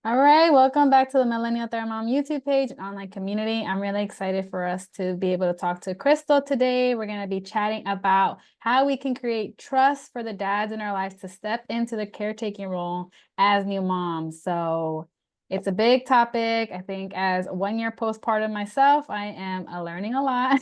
All right, welcome back to the Millennial Thermom YouTube page and online community. I'm really excited for us to be able to talk to Crystal today. We're going to be chatting about how we can create trust for the dads in our lives to step into the caretaking role as new moms. So it's a big topic. I think as 1 year postpartum myself, I am learning a lot.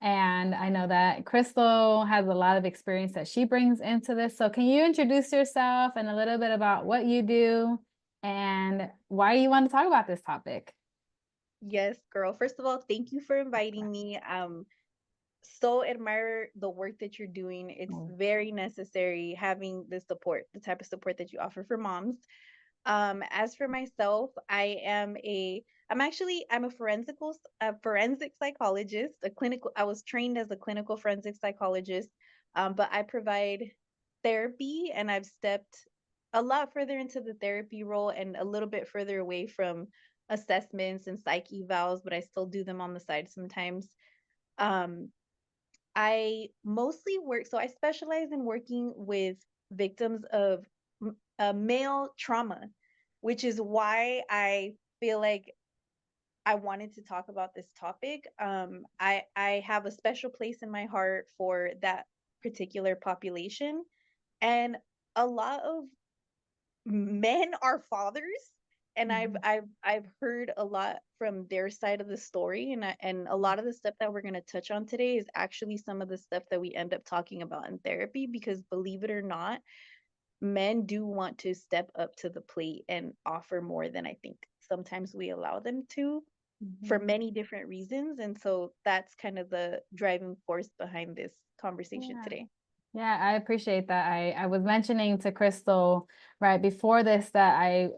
And I know that Crystal has a lot of experience that she brings into this. So can you introduce yourself and a little bit about what you do and why you want to talk about this topic? Yes, girl. First of all, thank you for inviting me. So admire the work that you're doing. It's Oh. very necessary having the support, the type of support that you offer for moms. As for myself, I'm a forensic psychologist, I was trained as a clinical forensic psychologist. But I provide therapy, and I've stepped a lot further into the therapy role and a little bit further away from assessments and psych evals, but I still do them on the side sometimes. Um, I mostly I specialize in working with victims of male trauma, which is why I feel like I wanted to talk about this topic. I have a special place in my heart for that particular population, and a lot of men are fathers, and Mhm. I've heard a lot from their side of the story, and a lot of the stuff that we're going to touch on today is actually some of the stuff that we end up talking about in therapy, because believe it or not, men do want to step up to the plate and offer more than I think sometimes we allow them to, for Mhm. many different reasons. And so that's kind of the driving force behind this conversation Yeah. today. Yeah, I appreciate that. I was mentioning to Crystal right before this that I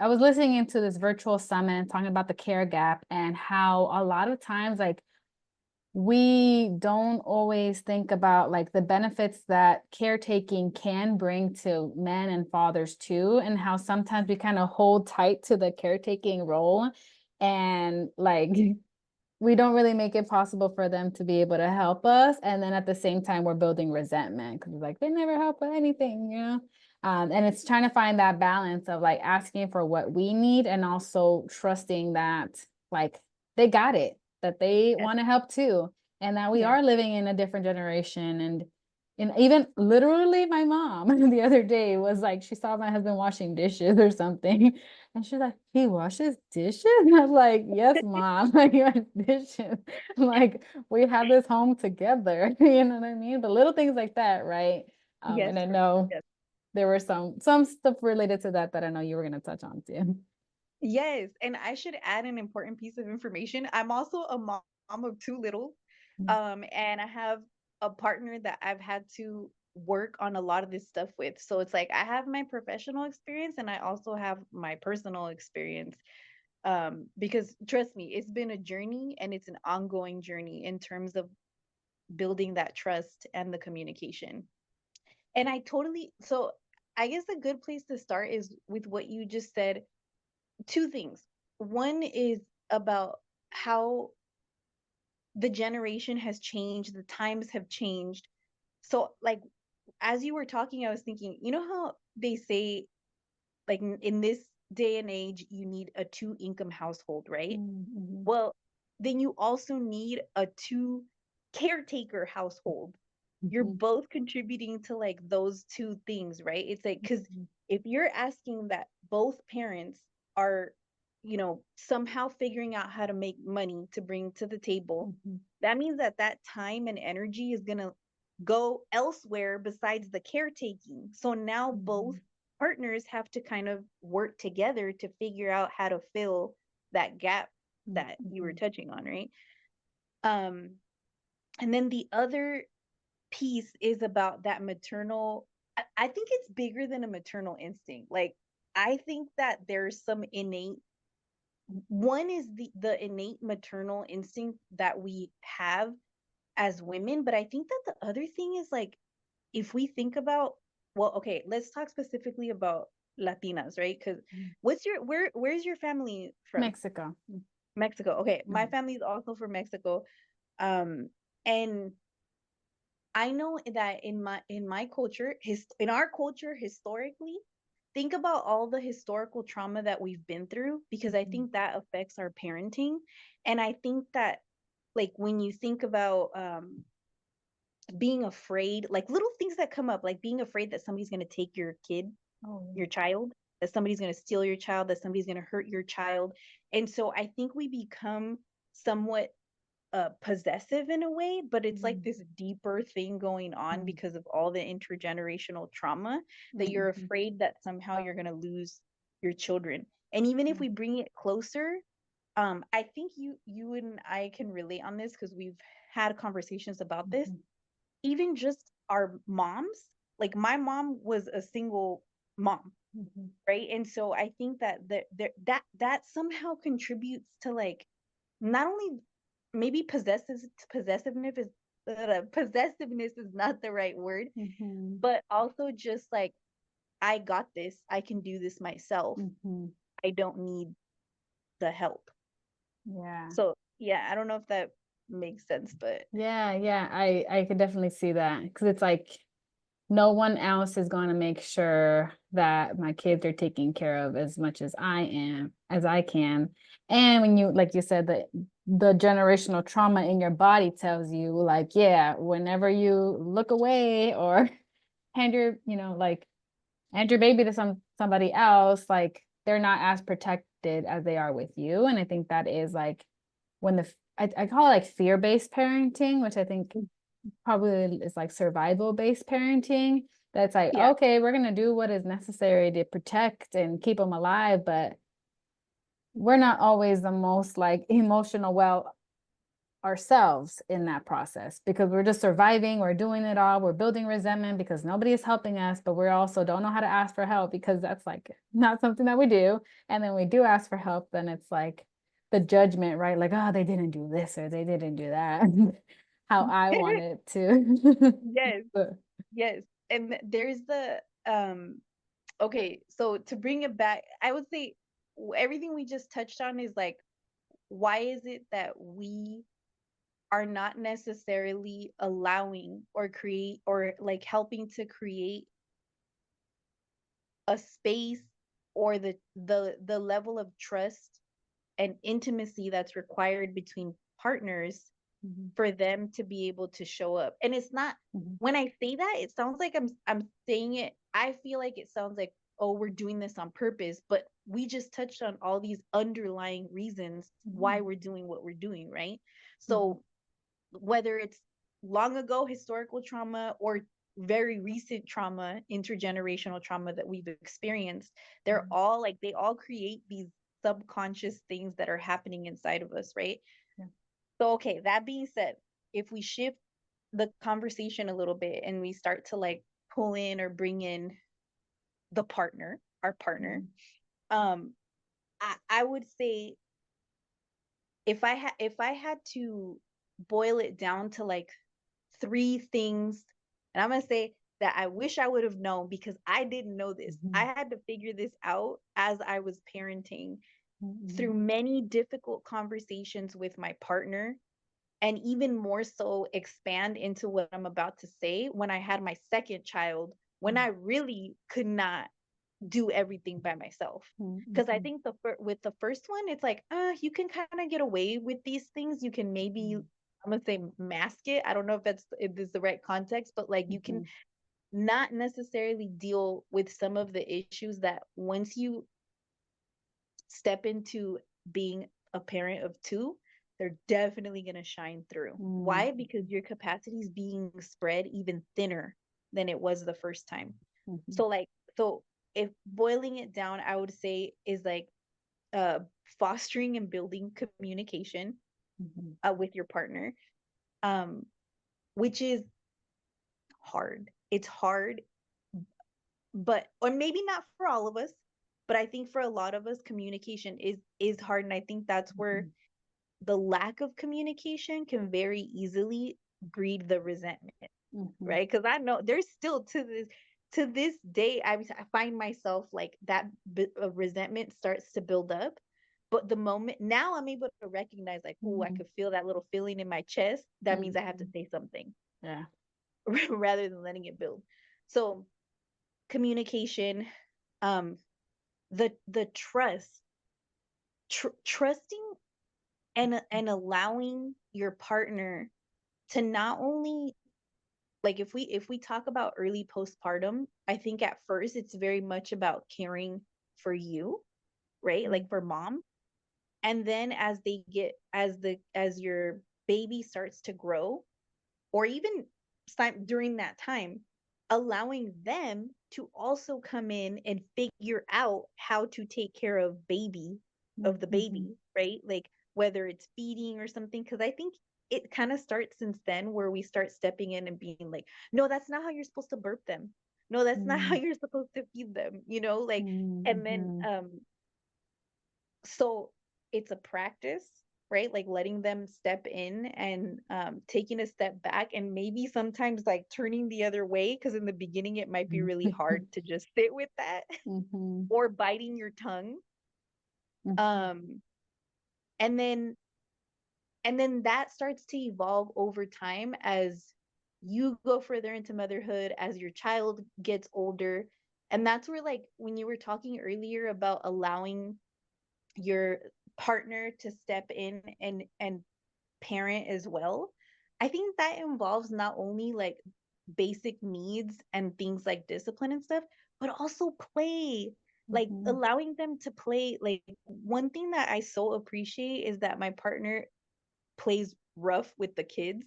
was listening into this virtual summit talking about the care gap and how a lot of times like we don't always think about like the benefits that caretaking can bring to men and fathers too, and how sometimes we kind of hold tight to the caretaking role and like we don't really make it possible for them to be able to help us. And then at the same time, we're building resentment because like they never help with anything, you know? And it's trying to find that balance of like asking for what we need and also trusting that like they got it, that they Yes. want to help too, and that we Yes. are living in a different generation. And even literally my mom the other day was like, she saw my husband washing dishes or something. And she's like, he washes dishes? And I'm like, yes, mom, like he washes dishes. Like we have this home together. You know what I mean? The little things like that, right? And Yes. I know Yes. there were some stuff related to that that I know you were gonna touch on too. Yes, and I should add an important piece of information. I'm also a mom of two little, Mm. and I have a partner that I've had to work on a lot of this stuff with. So it's like I have my professional experience, and I also have my personal experience. Because trust me, it's been a journey, and it's an ongoing journey in terms of building that trust and the communication. And I guess a good place to start is with what you just said. Two things. One is about how the generation has changed, the times have changed. So, like, as you were talking, I was thinking, you know how they say, like, in this day and age, you need a two-income household, right? Mhm. Well, then you also need a two caretaker household. You're Mhm. both contributing to like those two things, right? It's like, because Mhm. if you're asking that both parents are, somehow figuring out how to make money to bring to the table, Mhm. that means that that time and energy is going to go elsewhere besides the caretaking. So now both Mhm. partners have to kind of work together to figure out how to fill that gap that you were Mhm. touching on, right? Um, and then the other piece is about that maternal. I think it's bigger than a maternal instinct. Like, I think that there's some innate, one is the innate maternal instinct that we have as women, but I think that the other thing is like, if we think about, well, okay, let's talk specifically about Latinas, right? Because where's your family from? Mexico. Mexico. Okay, my Mhm. family is also from Mexico. Um, and I know that in our culture historically, think about all the historical trauma that we've been through, because I think that affects our parenting. And I think that, like, when you think about being afraid, like little things that come up, like being afraid that somebody's going to take your kid, your child, that somebody's going to steal your child, that somebody's going to hurt your child. And so I think we become somewhat possessive in a way, but it's like this deeper thing going on because of all the intergenerational trauma, that you're afraid that somehow you're going to lose your children. And even if we bring it closer, I think you and I can relate on this, because we've had conversations about this. Even just our moms, like my mom was a single mom, right? And so I think that that somehow contributes to, like, not only maybe possessiveness is possessiveness is not the right word, but also just like, I got this, I can do this myself, I don't need the help. Yeah. So yeah, I don't know if that makes sense, but Yeah, I could definitely see that, because it's like no one else is going to make sure that my kids are taken care of as much as I can. And when you, like you said, the generational trauma in your body tells you, like, yeah, whenever you look away or hand your, like, hand your baby to somebody else, like, they're not as protected as they are with you. And I think that is like when I call it like fear-based parenting, which I think probably is like survival-based parenting. That's like, yeah. okay, we're gonna do what is necessary to protect and keep them alive, but we're not always the most like emotional well ourselves in that process, because we're just surviving, we're doing it all, we're building resentment because nobody is helping us, but we also don't know how to ask for help because that's like not something that we do. And then we do ask for help, then it's like the judgment, right? Like, oh, they didn't do this or they didn't do that how I wanted to. Yes, yes. And there's the okay, so to bring it back, I would say everything we just touched on is like, why is it that we are not necessarily allowing or create, or like helping to create a space, or the level of trust and intimacy that's required between partners for them to be able to show up. And it's not, when I say that, it sounds like I'm saying it, I feel like it sounds like, oh, we're doing this on purpose, but we just touched on all these underlying reasons why we're doing what we're doing, right? So whether it's long ago historical trauma or very recent trauma, intergenerational trauma that we've experienced, they're all like, they all create these subconscious things that are happening inside of us, right? So, okay, that being said, if we shift the conversation a little bit and we start to like pull in or bring in the partner, our partner, I would say, if I had to boil it down to like three things, and I'm gonna say that I wish I would have known, because I didn't know this. I had to figure this out as I was parenting, through many difficult conversations with my partner, and even more so expand into what I'm about to say, when I had my second child, when I really could not do everything by myself. Because I think with the first one, it's like, you can kind of get away with these things. You can maybe, I'm gonna say, mask it. I don't know if this is the right context, but like you can not necessarily deal with some of the issues that once you step into being a parent of two, they're definitely going to shine through. Why? Because your capacity is being spread even thinner than it was the first time. So like, so if boiling it down, I would say is like fostering and building communication with your partner, which is hard. It's hard, but, or maybe not for all of us, but I think for a lot of us, communication is hard. And I think that's where the lack of communication can very easily breed the resentment, right? Because I know there's still to this day, I find myself like that bit of resentment starts to build up. But the moment now I'm able to recognize, like, oh, I could feel that little feeling in my chest. That means I have to say something. Yeah. Rather than letting it build. So communication, um the trusting and allowing your partner to not only, like, if we talk about early postpartum, I think at first it's very much about caring for you, right? Like for mom. And then as they get as your baby starts to grow, or even during that time, allowing them to also come in and figure out how to take care of the baby, right? Like whether it's feeding or something, because I think it kind of starts since then, where we start stepping in and being like, no, that's not how you're supposed to burp them. No, that's not how you're supposed to feed them, like. And then so it's a practice, right? Like letting them step in and taking a step back, and maybe sometimes like turning the other way, because in the beginning it might be really hard to just sit with that, or biting your tongue. um and then that starts to evolve over time as you go further into motherhood, as your child gets older. And that's where, like, when you were talking earlier about allowing your partner to step in and parent as well, I think that involves not only like basic needs and things like discipline and stuff, but also play. Like allowing them to play. Like, one thing that I so appreciate is that my partner plays rough with the kids,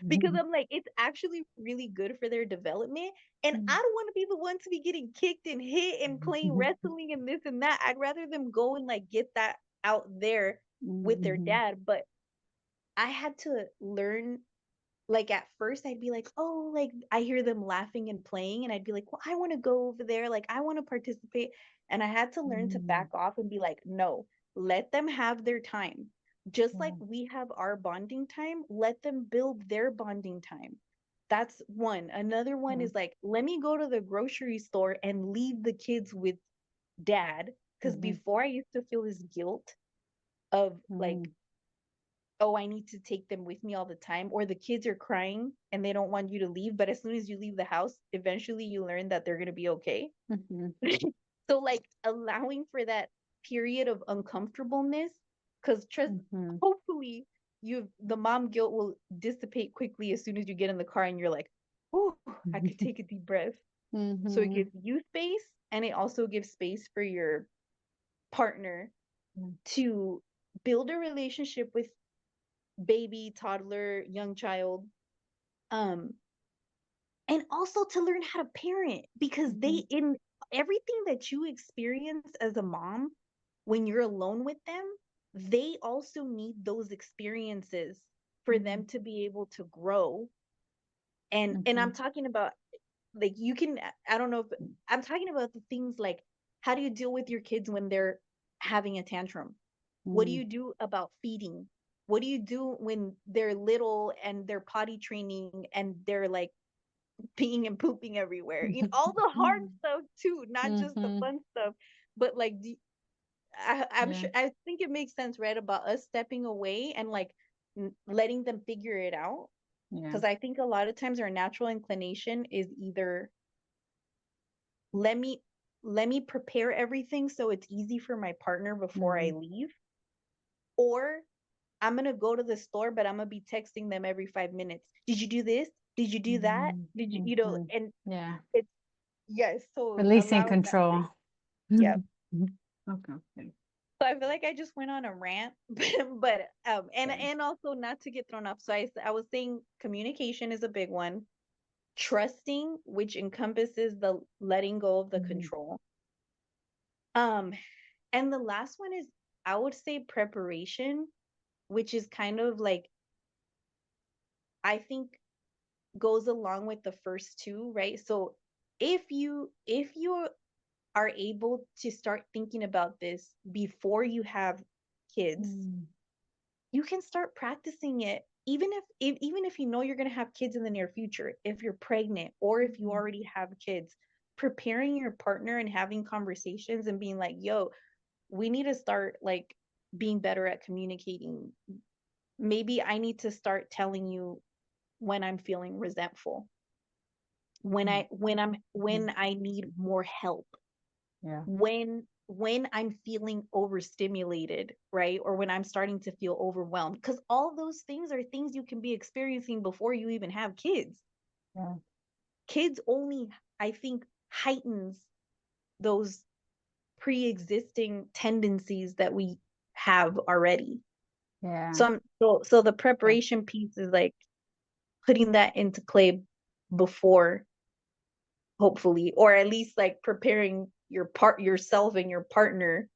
because I'm like, it's actually really good for their development. And I don't want to be the one to be getting kicked and hit and playing wrestling and this and that. I'd rather them go and like get that out there with their dad. But I had to learn, like, at first I'd be like, oh, like I hear them laughing and playing, and I'd be like, well, I want to go over there, like I want to participate. And I had to learn to back off and be like, no, let them have their time. Just like we have our bonding time, let them build their bonding time. That's one. Another one is like, let me go to the grocery store and leave the kids with dad. Because before I used to feel this guilt of like, oh, I need to take them with me all the time, or the kids are crying and they don't want you to leave. But as soon as you leave the house, eventually you learn that they're going to be okay. So, like, allowing for that period of uncomfortableness, because trust, hopefully, the mom guilt will dissipate quickly as soon as you get in the car and you're like, oh, I could take a deep breath. So it gives you space, and it also gives space for your partner to build a relationship with baby, toddler, young child, um and also to learn how to parent, because they, in everything that you experience as a mom when you're alone with them, they also need those experiences for them to be able to grow. And I'm talking about, like, you can, I don't know if I'm talking about the things like, how do you deal with your kids when they're having a tantrum? What do you do about feeding? What do you do when they're little and they're potty training and they're like peeing and pooping everywhere? All the hard stuff too, not just the fun stuff. But like, I'm sure, I think it makes sense, right, about us stepping away and like letting them figure it out. Because I think a lot of times our natural inclination is either, let me prepare everything so it's easy for my partner before I leave, or I'm gonna go to the store, but I'm gonna be texting them every 5 minutes. Did you do this? Did you do that? Did you, and it's, yes. So releasing allowing that control. space. Yeah. Okay. So I feel like I just went on a rant, but and also, not to get thrown off. So I was saying communication is a big one. Trusting, which encompasses the letting go of the control. And the last one is, I would say, preparation, which is kind of like, I think, goes along with the first two, right? So if you are able to start thinking about this before you have kids, you can start practicing it, even if you know you're going to have kids in the near future, if you're pregnant or if you already have kids. Preparing your partner and having conversations and being like, yo, we need to start like being better at communicating. Maybe I need to start telling you when I'm feeling resentful, when I need more help. Yeah. when I'm feeling overstimulated, right? Or when I'm starting to feel overwhelmed. Because all those things are things you can be experiencing before you even have kids. Yeah. Kids only, I think, heightens those pre-existing tendencies that we have already. Yeah. So the preparation piece is like putting that into play before, hopefully, or at least like preparing yourself and your partner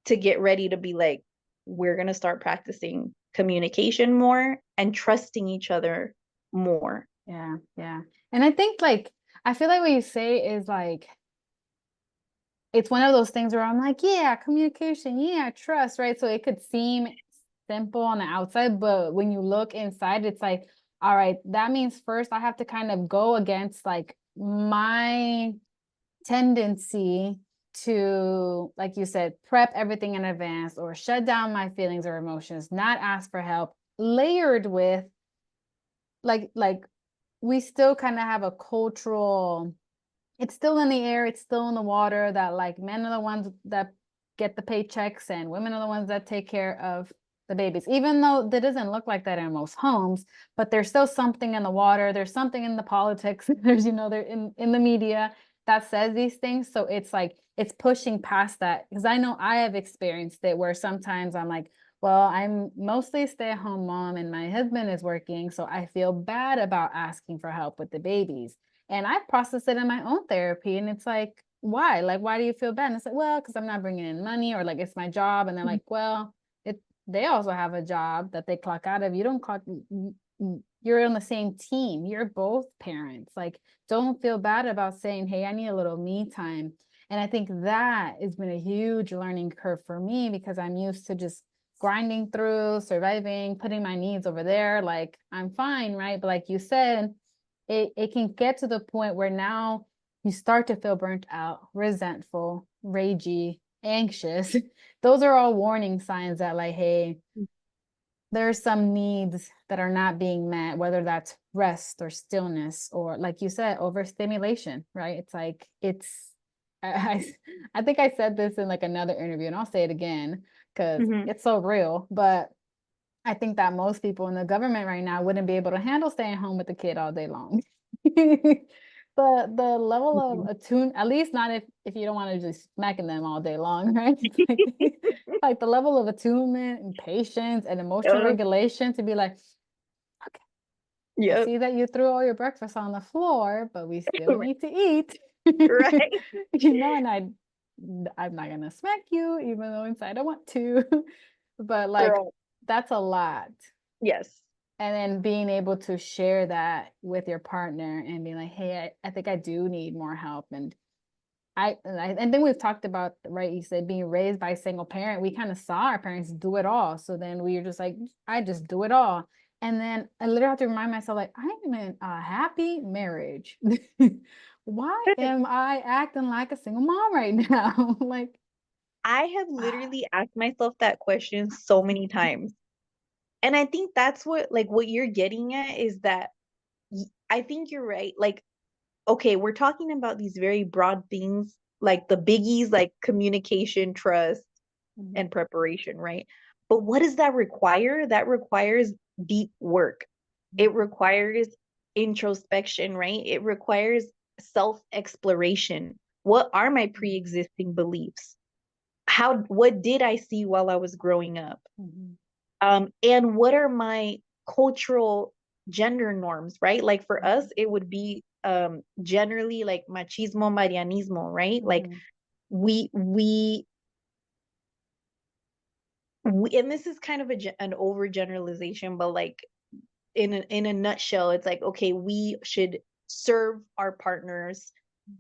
to get ready to be like, we're going to start practicing communication more and trusting each other more. Yeah. Yeah. And I think like, I feel like what you say is like, it's one of those things where I'm like, yeah, communication, yeah, trust, right? So it could seem simple on the outside, but when you look inside, it's like, all right, that means first I have to kind of go against like my tendency to, like you said, prep everything in advance or shut down my feelings or emotions, not ask for help, layered with like we still kind of have a cultural, it's still in the air, it's still in the water that like men are the ones that get the paychecks and women are the ones that take care of the babies, even though that doesn't look like that in most homes. But there's still something in the water, there's something in the politics, there's, you know, they're in the media that says these things. So it's like it's pushing past that, because I know I have experienced it where sometimes I'm like, well, I'm mostly a stay-at-home mom and my husband is working, so I feel bad about asking for help with the babies. And I process it in my own therapy. And it's like, why? Like, why do you feel bad? And it's like, well, because I'm not bringing in money, or like it's my job. And they're like, well, they also have a job that they clock out of. You don't clock, you're on the same team. You're both parents. Like, don't feel bad about saying, hey, I need a little me time. And I think that has been a huge learning curve for me, because I'm used to just grinding through, surviving, putting my needs over there. Like, I'm fine, right? But like you said, it can get to the point where now you start to feel burnt out, resentful, ragey, anxious. Those are all warning signs that like, hey, there's some needs that are not being met, whether that's rest or stillness, or like you said, overstimulation, right? It's like, I think I said this in like another interview, and I'll say it again because Mm-hmm. it's so real. But I think that most people in the government right now wouldn't be able to handle staying home with the kid all day long. The level of at least not if you don't want to just smacking them all day long, right? Like the level of attunement and patience and emotional Yep. regulation to be like, okay, I Yep. see that you threw all your breakfast on the floor, but we still need to eat. Right. You know, and I'm not gonna smack you, even though inside I want to. But like, Girl. that's a lot. Yes. And then being able to share that with your partner and being like, hey, I think I do need more help. And and then we've talked about, right, you said being raised by a single parent, we kind of saw our parents do it all. So then we were just like, I just do it all. And then I literally have to remind myself, like, I'm in a happy marriage. Why am I acting like a single mom right now? Like, I have literally asked myself that question so many times. And I think that's what you're getting at is that I think you're right. Like, okay, we're talking about these very broad things, like the biggies, like communication, trust, mhm, and preparation, right? But what does that require? That requires deep work. It requires introspection, right? It requires self exploration. What are my pre existing beliefs? What did I see while I was growing up? mhm, And what are my cultural gender norms, right? Like for us, it would be generally like machismo, marianismo, right? Like mhm, we we and this is kind of an overgeneralization, but like in a nutshell, it's like, okay, we should serve our partners,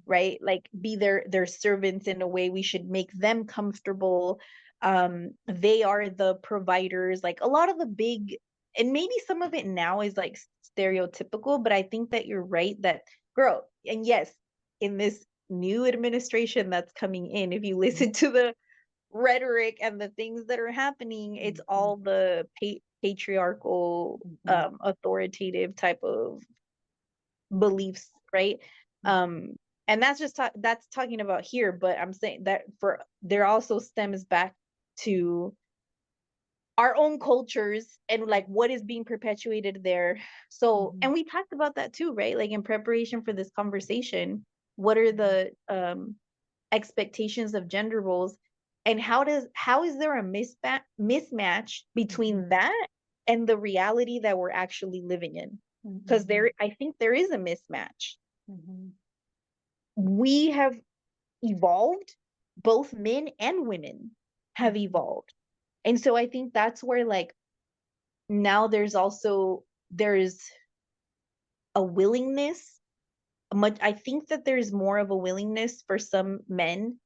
right? Like be their servants in a way. We should make them comfortable. They are the providers. Like a lot of the big, and maybe some of it now is like stereotypical, but I think that you're right that, girl, and yes, in this new administration that's coming in, if you listen to the rhetoric and the things that are happening, it's mhm, all the patriarchal, mhm, authoritative type of beliefs, right? mhm, Um, And that's just that's talking about here, but I'm saying that for there also stems back to our own cultures and like what is being perpetuated there. So, Mhm. and we talked about that too, right? Like in preparation for this conversation, what are the expectations of gender roles, and how is there a mismatch between that and the reality that we're actually living in? Because Mhm. there, I think there is a mismatch. Mhm. We have evolved, both men and women have Mhm. evolved. And so I think that's where like now there's a willingness, much I think that there's more of a willingness for some men,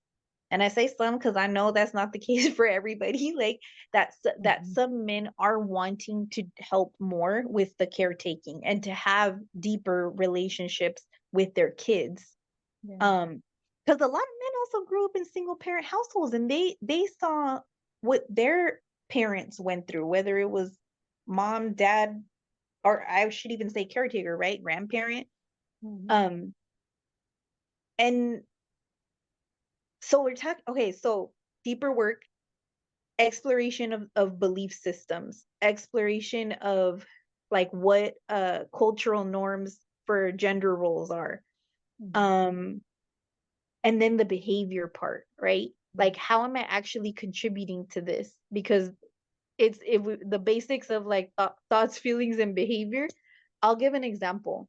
and I say some because I know that's not the case for everybody, like that Mhm. some men are wanting to help more with the caretaking and to have deeper relationships with their kids. Yeah. Because a lot of men also grew up in single parent households, and they saw what their parents went through, whether it was mom, dad, or I should even say caretaker, right? Grandparent. Mhm. Um, and so we're talking, okay, so deeper work, exploration of belief systems, exploration of like what cultural norms for gender roles are. Mhm. Um, and then the behavior part, right? Like how am I actually contributing to this? Because the basics of like thoughts, feelings, and behavior. I'll give an example.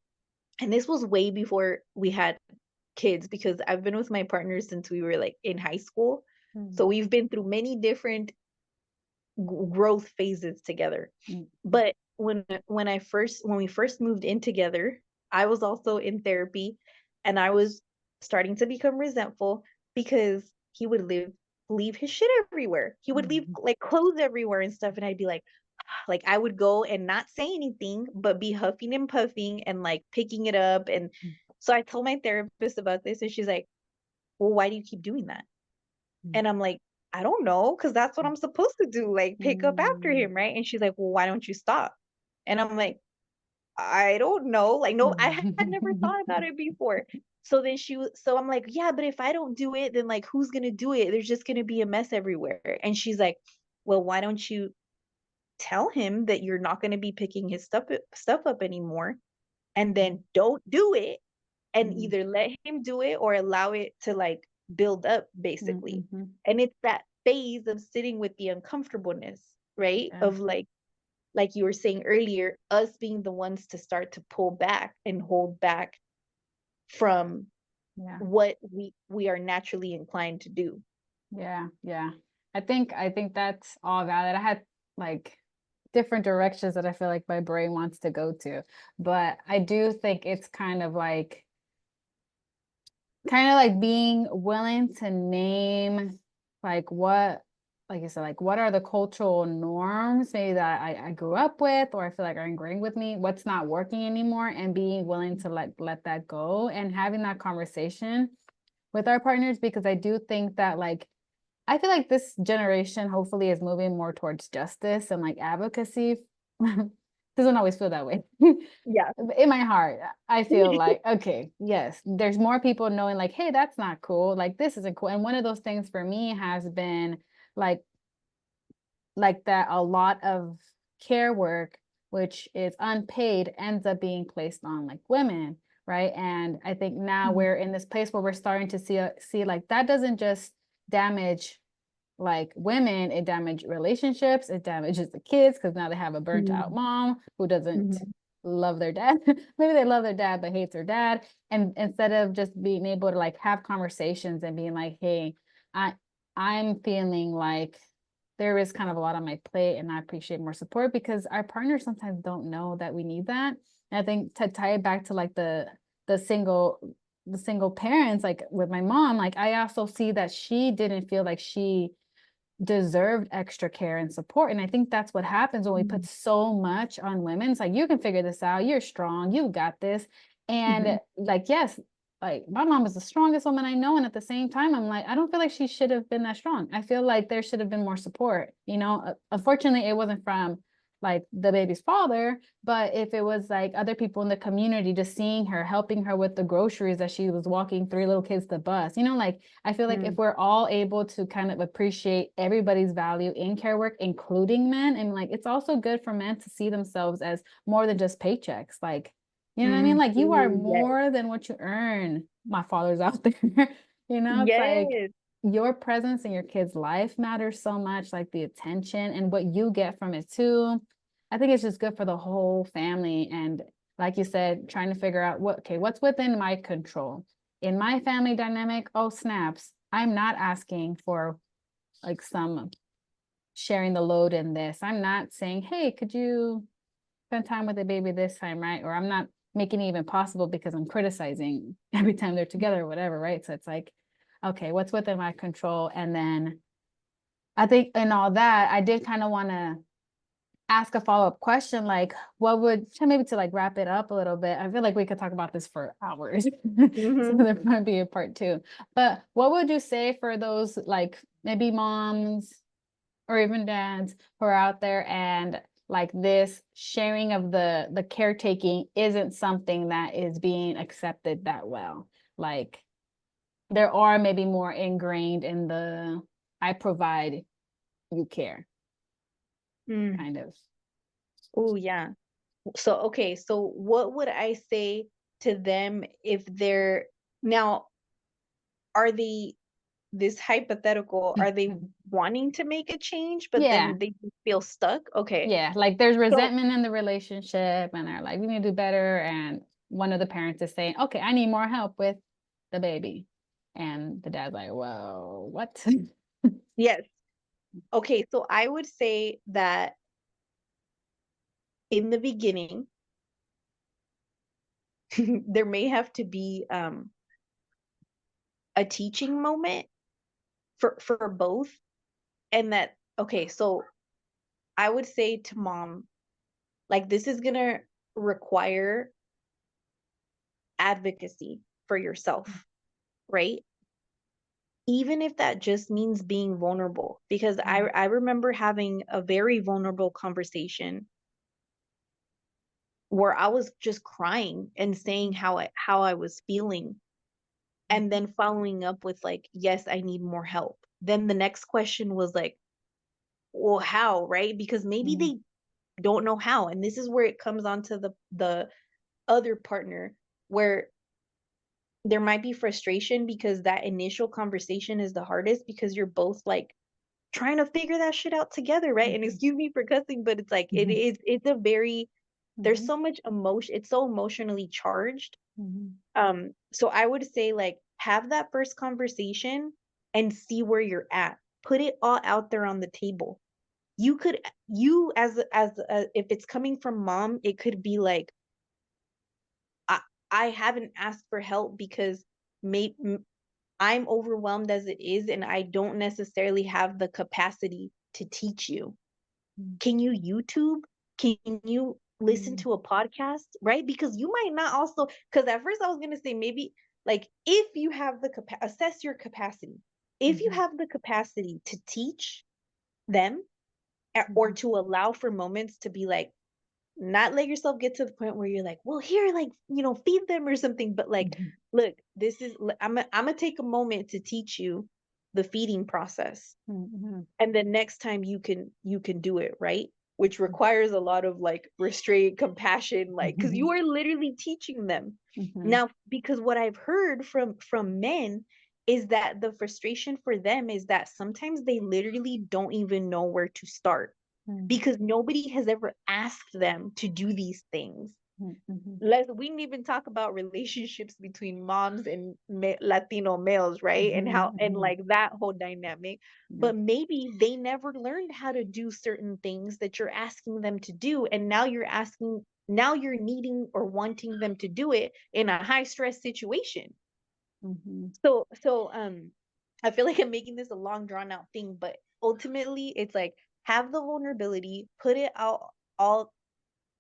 And this was way before we had kids, because I've been with my partner since we were like in high school. So Mhm. we've been through many different growth phases together. Mhm. But when we first moved in together, I was also in therapy, and I was starting to become resentful because he would leave his shit everywhere. He would leave Mhm. like clothes everywhere and stuff, and I'd be like, like I would go and not say anything but be huffing and puffing and like picking it up. And so I told my therapist about this, and she's like, well, why do you keep doing that? Mhm. And I'm like, I don't know, because that's what I'm supposed to do, like pick up after Mhm. him, right? And she's like, well, why don't you stop? And I'm like, I don't know. Like, no, I had never thought about it before. So then so I'm like, yeah, but if I don't do it, then like, who's going to do it? There's just going to be a mess everywhere. And she's like, well, why don't you tell him that you're not going to be picking his stuff up anymore, and then don't do it, and Mhm. either let him do it or allow it to like build up, basically. Mhm. And it's that phase of sitting with the uncomfortableness, right? Yeah. Of like you were saying earlier, us being the ones to start to pull back and hold back from Yeah. what we are naturally inclined to do. Yeah. Yeah. I think that's all valid. I had like different directions that I feel like my brain wants to go to, but I do think it's kind of like being willing to name like what, like you said, like what are the cultural norms maybe that I grew up with or I feel like are ingrained with me, what's not working anymore, and being willing to like let that go and having that conversation with our partners, because I do think that like I feel like this generation hopefully is moving more towards justice and like advocacy. Doesn't always feel that way. Yeah. In my heart, I feel like, okay, yes, there's more people knowing like, hey, that's not cool. Like this isn't cool. And one of those things for me has been like that a lot of care work, which is unpaid, ends up being placed on like women, right? And I think now Mhm. we're in this place where we're starting to see like that doesn't just damage like women, it damages relationships, it damages the kids because now they have a burnt out Mhm. mom who doesn't Mhm. love their dad. Maybe they love their dad but hates their dad. And instead of just being able to like have conversations and being like, hey, I I'm feeling like there is kind of a lot on my plate and I appreciate more support, because our partners sometimes don't know that we need that. And I think to tie it back to like the single the single parents, like with my mom, like I also see that she didn't feel like she deserved extra care and support. And I think that's what happens when we put Mhm. so much on women. It's like, you can figure this out. You're strong. You got this. Mhm. And like, yes, like my mom is the strongest woman I know. And at the same time, I'm like, I don't feel like she should have been that strong. I feel like there should have been more support. Unfortunately, it wasn't from like the baby's father, but if it was like other people in the community just seeing her, helping her with the groceries as she was walking 3 little kids to bus, you know, like I feel like if we're all able to kind of appreciate everybody's value in care work, including men, and like it's also good for men to see themselves as more than just paychecks. Like, you know what I mean? Like you are Yes. more than what you earn. My father's out there. You know, it's like Yes. your presence in your kid's life matters so much, like the attention and what you get from it too. I think it's just good for the whole family. And like you said, trying to figure out what's within my control. In my family dynamic, oh snaps, I'm not asking for like some sharing the load in this. I'm not saying, hey, could you spend time with the baby this time, right? Or I'm not making it even possible because I'm criticizing every time they're together or whatever, right? So it's like, okay, what's within my control? And then I think in all that, I did kind of want to ask a follow-up question, like what would maybe to like wrap it up a little bit. I feel like we could talk about this for hours. So there might be a part 2. But what would you say for those like maybe moms or even dads who are out there and like this sharing of the caretaking isn't something that is being accepted that well? Like there are maybe more ingrained in the I provide, you care kind of. Oh, yeah. So, okay. So what would I say to them if they're now, are they this hypothetical, are they wanting to make a change, but Yeah. then they just feel stuck? Okay. Yeah. Like there's So, resentment in the relationship and they're like, we need to do better. And one of the parents is saying, okay, I need more help with the baby. And the dad's like, well, what? yes. Okay. So I would say that in the beginning, there may have to be a teaching moment for both. And that, okay, so I would say to mom, like, this is gonna require advocacy for yourself, right? Even if that just means being vulnerable, because I remember having a very vulnerable conversation where I was just crying and saying how I was feeling, and then following up with like, yes, I need more help. Then the next question was like, well, how, right? Because maybe Mhm, they don't know how, and this is where it comes on to the other partner, where there might be frustration because that initial conversation is the hardest, because you're both like trying to figure that shit out together, right? And mhm, excuse me for cussing, but it's like mhm, it's a very, there's mhm, so much emotion, it's so emotionally charged. mhm, So I would say, like, have that first conversation and see where you're at. Put it all out there on the table. You could, you as if it's coming from mom, it could be like, I I haven't asked for help because may, I'm overwhelmed as it is, and I don't necessarily have the capacity to teach you. Can you YouTube? Can you listen mhm, to a podcast? Right? Because you might not also, because at first I was gonna say maybe, like, if you have the assess your capacity. If you mhm, have the capacity to teach them, or mhm, to allow for moments to be like, not let yourself get to the point where you're like, well, here, like, feed them or something, but like, mhm, look, this is, I'm gonna take a moment to teach you the feeding process, mhm, and then next time you can do it, right? Which requires a lot of like restraint, compassion, like, because you mhm, are literally teaching them. mhm, Now, because what I've heard from men is that the frustration for them is that sometimes they literally don't even know where to start, mhm, because nobody has ever asked them to do these things. mhm, mhm, We didn't even talk about relationships between moms and Latino males, right? And mhm, how, and mhm. like that whole dynamic. Yeah. But maybe they never learned how to do certain things that you're asking them to do. And now you're needing or wanting them to do it in a high stress situation. Mhm, So I feel like I'm making this a long drawn out thing, but ultimately it's like, have the vulnerability, put it out all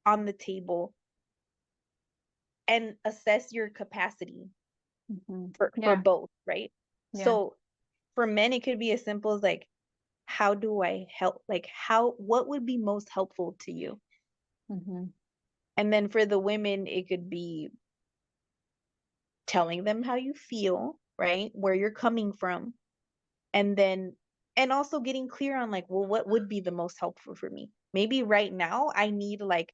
on the table, and assess your capacity mhm. for Yeah. both, right? Yeah. So for men, it could be as simple as like, how do I help? Like, what would be most helpful to you? Mm-hmm. And then for the women, it could be telling them how you feel, right? Where you're coming from. And then, and also getting clear on like, well, what would be the most helpful for me? Maybe right now I need like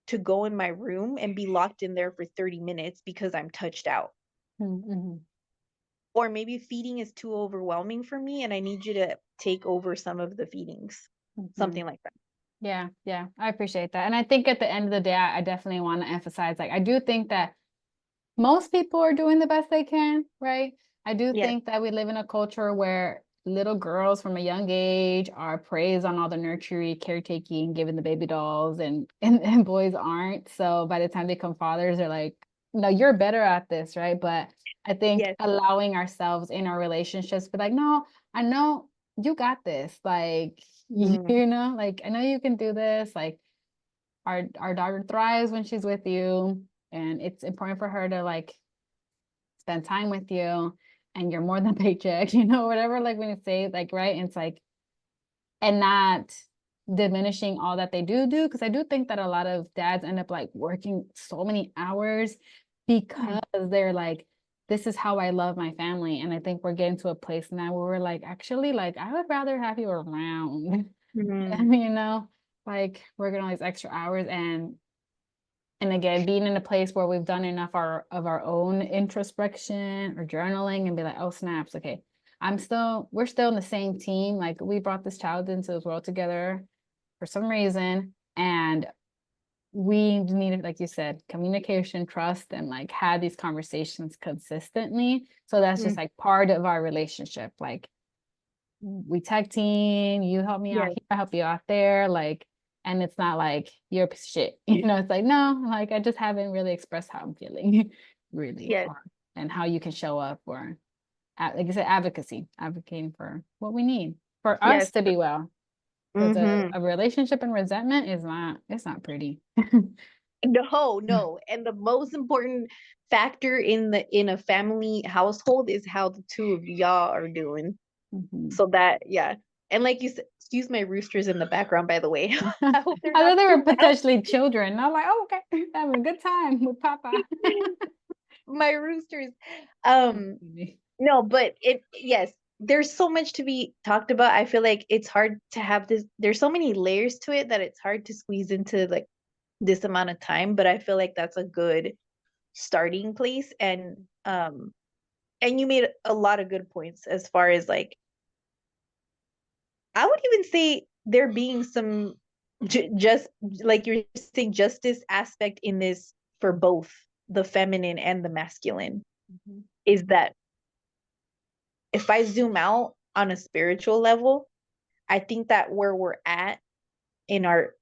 to go in my room and be locked in there for 30 minutes because I'm touched out. Mm-hmm. Or maybe feeding is too overwhelming for me and I need you to take over some of the feedings. Mm-hmm. Something like that. Yeah, yeah, I appreciate that. And I think at the end of the day, I definitely want to emphasize, like, I do think that most people are doing the best they can, right? I do Yes. think that we live in a culture where little girls from a young age are praised on all the nurturing, caretaking, giving the baby dolls, and boys aren't. So by the time they become fathers, they're like, no, you're better at this, right? But I think Yes. allowing ourselves in our relationships, be like, no, I know you got this. Like, Mm. like I know you can do this. Like our daughter thrives when she's with you, and it's important for her to like spend time with you, and you're more than paycheck, whatever, like when you say like, right, and it's like, and not diminishing all that they do because I do think that a lot of dads end up like working so many hours because they're like, this is how I love my family. And I think we're getting to a place now where we're like, actually, like I would rather have you around. Mm. And, like working all these extra hours, and again, being in a place where we've done enough of our own introspection or journaling and be like, oh, snaps, okay, we're still in the same team. Like we brought this child into this world together for some reason. And we needed, like you said, communication, trust, and like had these conversations consistently. So that's just Mm. like part of our relationship. Like we tag team, you help me out Yes. here, I help you out there. Like, and it's not like you're a piece of shit. It's like, no, like I just haven't really expressed how I'm feeling, really, Yes. and how you can show up, or like I said, advocating for what we need for Yes. us to be well. Because Mm-hmm. a relationship and resentment it's not pretty. No, no. And the most important factor in a family household is how the two of y'all are doing. Mhm. So that, yeah. And like you said, excuse my roosters in the background, by the way. I I hope they're not thought they were too loud. potentially children. I was like, oh, okay, having a good time with Papa. My roosters. Um, no, but yes, there's so much to be talked about. I feel like it's hard to have this, there's so many layers to it that it's hard to squeeze into like this amount of time, but I feel like that's a good starting place. And you made a lot of good points as far as like, I would even say there being some just like you're saying justice aspect in this for both the feminine and the masculine, Mhm. is that if I zoom out on a spiritual level, I think that where we're at in our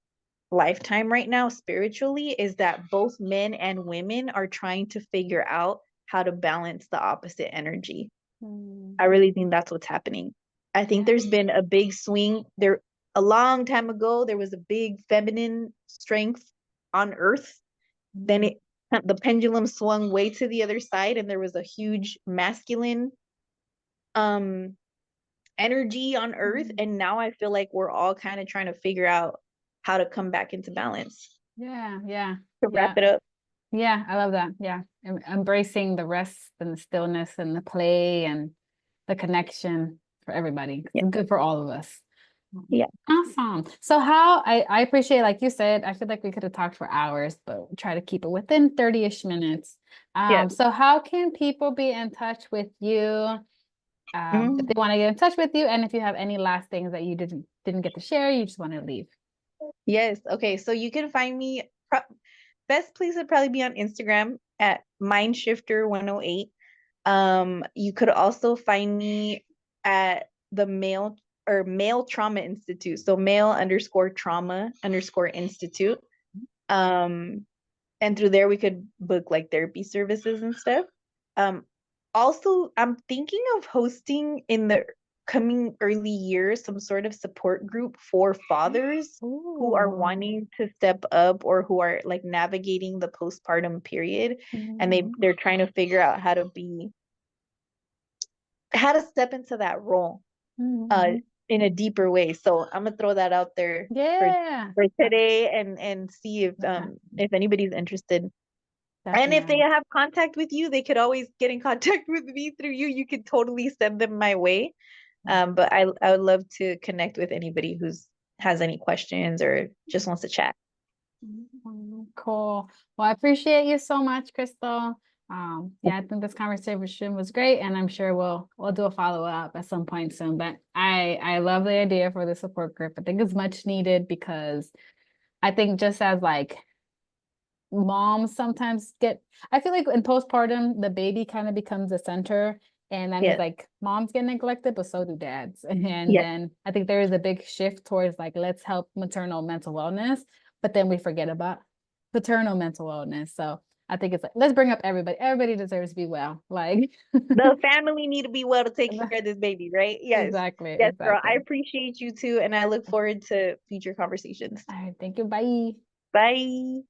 lifetime right now spiritually is that both men and women are trying to figure out how to balance the opposite energy. Mm. I really think that's what's happening. I think Yeah. there's been a big swing there a long time ago. There was a big feminine strength on earth. Then Mhm. it the pendulum swung way to the other side and there was a huge masculine um energy on earth, Mhm. and now I feel like we're all kind of trying to figure out how to come back into balance. Yeah, yeah, To wrap yeah. it up. Yeah, I love that. Yeah. Embracing the rest and the stillness and the play and the connection for everybody. Yeah. It's good for all of us. Yeah. Awesome. So I appreciate, like you said, I feel like we could have talked for hours, but we'll try to keep it within 30-ish minutes. Yeah. So how can people be in touch with you, if they Mm. want to get in touch with you, and if you have any last things that you didn't get to share, you just want to leave? Yes. Okay. So you can find me. Best place would probably be on Instagram at mindshifter108. You could also find me at the male trauma institute. So male_trauma_institute. Um, and through there we could book like therapy services and stuff. Um, Also, I'm thinking of hosting in the coming early years some sort of support group for fathers who are Ooh. wanting to step up or who are like navigating the postpartum period, and Mhm. they're trying to figure out how to step into that role. Uh, Mhm. in a deeper way. So I'm gonna throw that out there Yeah, for today, and see if anybody's interested. And if they definitely. have contact with you, they could always get in contact with me through you. You could totally send them my way. But I would love to connect with anybody who's has any questions or just wants to chat. Cool. Well, I appreciate you so much, Crystal. Yeah, I think this conversation was great, and I'm sure we'll do a follow-up at some point soon. But I love the idea for the support group. I think it's much needed because I think just as like moms sometimes get, I feel like in postpartum, the baby kind of becomes the center. And that means Yes, like moms get neglected, but so do dads. And yes. then I think there is a big shift towards like, let's help maternal mental wellness, but then we forget about paternal mental wellness. So I think it's like, let's bring up everybody. Everybody deserves to be well. Like, The family need to be well to take care of this baby, right? Yes. exactly, Yes, girl. I exactly. appreciate you too, and I look forward to future conversations. All right, thank you. Bye. Bye.